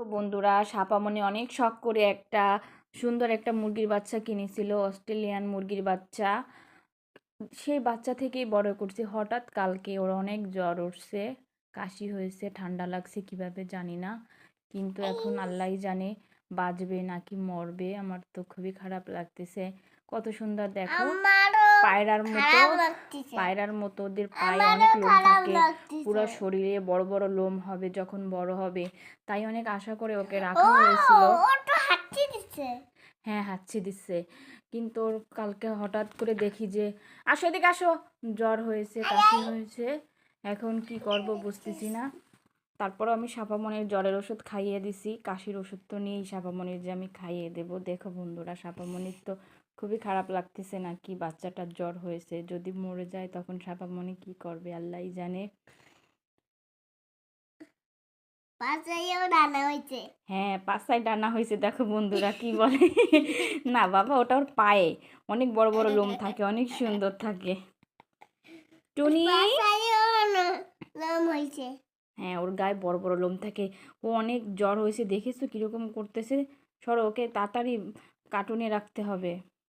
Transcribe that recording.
তো বন্ধুরা, শাপামণি অনেক শখ করে একটা সুন্দর একটা মুরগির বাচ্চা কিনেছিল, অস্ট্রেলিয়ান মুরগির বাচ্চা। সেই বাচ্চা থেকেই বড় করছে। হঠাৎ কালকে ওর অনেক জ্বর উঠছে, কাশি হয়েছে, ঠান্ডা লাগছে কিভাবে জানি না, কিন্তু এখন আল্লাহই জানে বাঁচবে নাকি মরবে। আমার তো খুবই খারাপ লাগতেছে। কত সুন্দর দেখো, পায়রার মতো, পায়রার মতো ওদের পায়ে অনেক লোম থাকে, পুরো শরীরে বড় বড় লোম হবে যখন বড় হবে। তাই অনেক আশা করে ওকে রাখা হয়েছিল। হ্যাঁ, হাঁচি দিচ্ছে, কিন্তু ওর কালকে হঠাৎ করে দেখি যে, আসো এদিকে আসো, জ্বর হয়েছে, কাশি হয়েছে। এখন কি করব বুঝতেছি না। তারপরও আমি শাপামণির জ্বরের ওষুধ খাইয়ে দিছি, কাশির ওষুধ তো নিয়েই শাপামণির যে আমি খাইয়ে দেবো। দেখো বন্ধুরা, শাপামণির তো খুবই খারাপ লাগতেছে, নাকি বাচ্চাটার জ্বর হয়েছে, যদি মরে যায় তখন শাপামণি কি করবে আল্লাহই জানে। হ্যাঁ, পাছায় ডানা হয়েছে, দেখো বন্ধুরা কি বলে। না বাবা, ওটা ওর পায়ে অনেক বড় বড় লোম থাকে, অনেক সুন্দর থাকে। টুনি, হ্যাঁ ওর গায়ে বড় বড় লোম থাকে। ও অনেক জ্বর হয়েছে, দেখেছো কিরকম করতেছে। সরো, ওকে তাড়াতাড়ি কার্টুনে রাখতে হবে।